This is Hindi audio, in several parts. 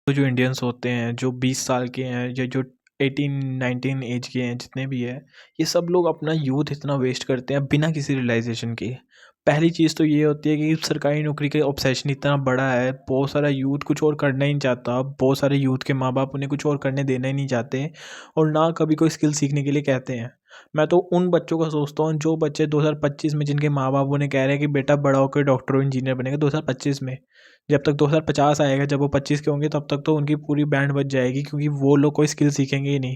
तो जो इंडियंस होते हैं, जो 20 साल के हैं या जो 18-19 एज के हैं, जितने भी हैं, ये सब लोग अपना यूथ इतना वेस्ट करते हैं बिना किसी रियलाइजेशन के। पहली चीज़ तो ये होती है कि सरकारी नौकरी का ऑब्सेशन इतना बड़ा है, बहुत सारा यूथ कुछ और करना ही नहीं चाहता, बहुत सारे यूथ के माँ बाप उन्हें कुछ और करने देना ही नहीं चाहते और ना कभी कोई स्किल सीखने के लिए कहते हैं। मैं तो उन बच्चों का सोचता हूँ जो बच्चे 2025 में जिनके माँ बाप उन्हें कह रहे हैं कि बेटा बड़ा होकर डॉक्टर और इंजीनियर बनेगा 2025 में। जब तक 2050 आएगा, जब वो 25 के होंगे, तब तक तो उनकी पूरी बैंड बज जाएगी, क्योंकि वो लोग कोई स्किल सीखेंगे ही नहीं।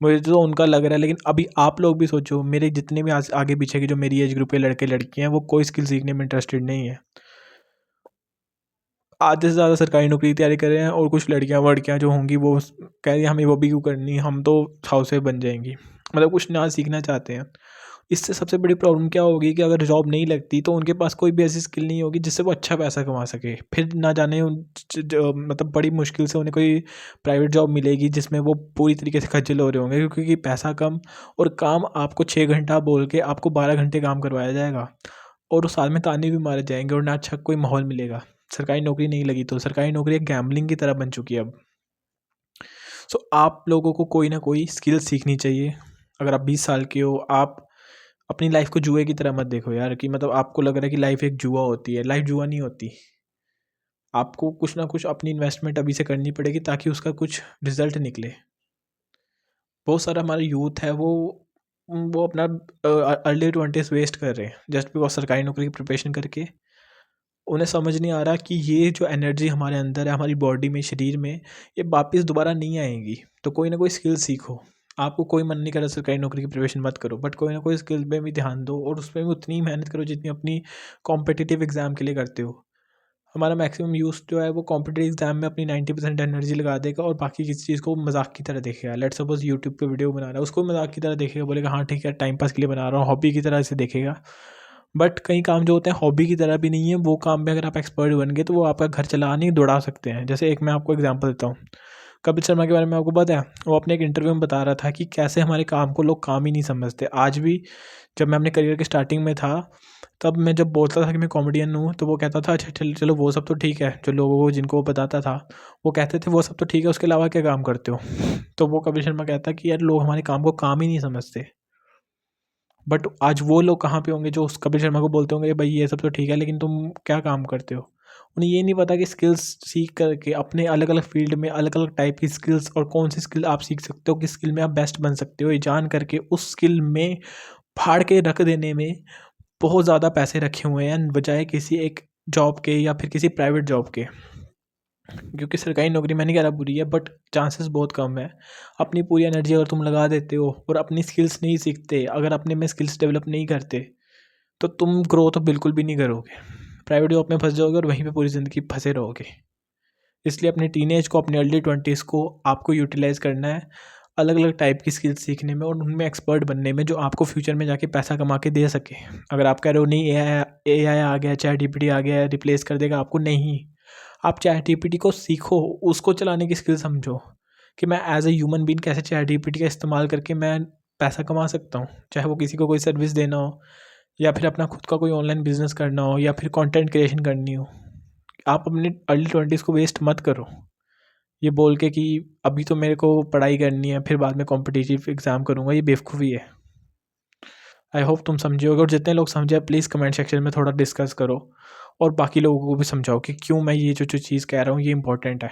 मुझे तो उनका लग रहा है, लेकिन अभी आप लोग भी सोचो, मेरे जितने भी आगे पीछे के जो मेरी एज ग्रुप के लड़के लड़कियां हैं, वो कोई स्किल सीखने में इंटरेस्टेड नहीं है। आधे से ज़्यादा सरकारी नौकरी की तैयारी कर रहे हैं और कुछ लड़कियां वड़कियां जो होंगी वो कह रही हैं हमें वो भी क्यों करनी, हम तो हाउस वाइफ बन जाएंगी। मतलब कुछ ना सीखना चाहते हैं। इससे सबसे बड़ी प्रॉब्लम क्या होगी कि अगर जॉब नहीं लगती तो उनके पास कोई भी ऐसी स्किल नहीं होगी जिससे वो अच्छा पैसा कमा सके। फिर ना जाने मतलब बड़ी मुश्किल से उन्हें कोई प्राइवेट जॉब मिलेगी जिसमें वो पूरी तरीके से खज्जल हो रहे होंगे, क्योंकि पैसा कम और काम आपको 6 घंटा बोल के आपको 12 घंटे काम करवाया जाएगा और उस साल में ताने भी मारे जाएंगे और ना अच्छा कोई माहौल मिलेगा। सरकारी नौकरी नहीं लगी तो सरकारी नौकरी एक गैम्बलिंग की तरह बन चुकी है अब। सो आप लोगों को कोई ना कोई स्किल सीखनी चाहिए। अगर आप 20 साल के हो, आप अपनी लाइफ को जुए की तरह मत देखो यार, कि मतलब आपको लग रहा है कि लाइफ एक जुआ होती है। लाइफ जुआ नहीं होती। आपको कुछ ना कुछ अपनी इन्वेस्टमेंट अभी से करनी पड़ेगी ताकि उसका कुछ रिजल्ट निकले। बहुत सारा हमारा यूथ है, वो अपना अर्ली 20s वेस्ट कर रहे हैं जस्ट बिकॉज सरकारी नौकरी की प्रिपरेशन करके। उन्हें समझ नहीं आ रहा कि ये जो एनर्जी हमारे अंदर है, हमारी बॉडी में, शरीर में, ये वापस दोबारा नहीं आएंगी। तो कोई ना कोई स्किल सीखो। आपको कोई मन नहीं कर रहा सरकारी नौकरी की प्रिपरेशन मत करो, बट कोई ना कोई स्किल पे भी ध्यान दो और उस पर भी उतनी ही मेहनत करो जितनी अपनी कॉम्पिटिटिव एग्ज़ाम के लिए करते हो। हमारा मैक्सिमम यूथ जो है वो कॉम्पिटिटिव एग्जाम में अपनी 90% एनर्जी लगा देगा और बाकी किसी चीज़ को मजाक की तरह देखेगा। लेट सपोज यूट्यूब पे वीडियो बना रहा है, उसको मजाक की तरह देखेगा, बोलेगा हाँ ठीक है टाइम पास के लिए बना रहा हूँ, हॉबी की तरह इसे देखेगा। बट कई काम जो होते हैं हॉबी की तरह भी नहीं है, वो काम में अगर आप एक्सपर्ट बन गए तो वो आपका घर चलाने दौड़ा सकते हैं। जैसे एक मैं आपको एग्जांपल देता हूँ। कपिल शर्मा के बारे में आपको पता है, वो अपने एक इंटरव्यू में बता रहा था कि कैसे हमारे काम को लोग काम ही नहीं समझते आज भी। जब मैं अपने करियर के स्टार्टिंग में था, तब मैं जब बोलता था कि मैं कॉमेडियन हूँ तो वो कहता था अच्छा चलो चलो वो सब तो ठीक है, जो लोगों को जिनको वो बताता था वो कहते थे वो सब तो ठीक है, उसके अलावा क्या काम करते हो। तो वो कपिल शर्मा कहता कि यार लोग हमारे काम को काम ही नहीं समझते। बट आज वो लोग कहाँ पे होंगे जो उस कपिल शर्मा को बोलते होंगे भाई ये सब तो ठीक है लेकिन तुम क्या काम करते हो। उन्हें ये नहीं पता कि स्किल्स सीख करके अपने अलग अलग फील्ड में अलग अलग टाइप की स्किल्स और कौन सी स्किल आप सीख सकते हो, किस स्किल में आप बेस्ट बन सकते हो, ये जान करके उस स्किल में फाड़ के रख देने में बहुत ज़्यादा पैसे रखे हुए हैं बजाय किसी एक जॉब के या फिर किसी प्राइवेट जॉब के। क्योंकि सरकारी नौकरी मैं नहीं कह रहा बुरी है, बट चांसेस बहुत कम है। अपनी पूरी एनर्जी अगर तुम लगा देते हो और अपनी स्किल्स नहीं सीखते, अगर अपने में स्किल्स डेवलप नहीं करते, तो तुम ग्रो तो बिल्कुल भी नहीं करोगे। प्राइवेट जॉब में फंस जाओगे और वहीं पे पूरी ज़िंदगी फंसे रहोगे। इसलिए अपने टीनेज को, अपने अर्ली 20s को आपको यूटिलाइज़ करना है अलग अलग टाइप की स्किल्स सीखने में और उनमें एक्सपर्ट बनने में, जो आपको फ्यूचर में जाके पैसा कमा के दे सके। अगर आप कह रहे हो नहीं ए आई आ गया, चैट जीपीटी आ गया, रिप्लेस कर देगा आपको, नहीं। आप चैट जीपीटी को सीखो, उसको चलाने की स्किल समझो कि मैं एज ए ह्यूमन बीइंग कैसे चैट जीपीटी का इस्तेमाल करके मैं पैसा कमा सकता हूँ। चाहे वो किसी को कोई सर्विस देना हो या फिर अपना खुद का कोई ऑनलाइन बिजनेस करना हो या फिर कंटेंट क्रिएशन करनी हो। आप अपनी अर्ली 20s को वेस्ट मत करो ये बोल के कि अभी तो मेरे को पढ़ाई करनी है फिर बाद में कॉम्पिटिटिव एग्ज़ाम करूँगा। ये बेवकूफ़ी है। आई होप तुम समझे होगे, और जितने लोग समझे प्लीज़ कमेंट सेक्शन में थोड़ा डिस्कस करो और बाकी लोगों को भी समझाओ कि क्यों मैं ये जो चीज़ कह रहा हूँ ये इंपॉर्टेंट है।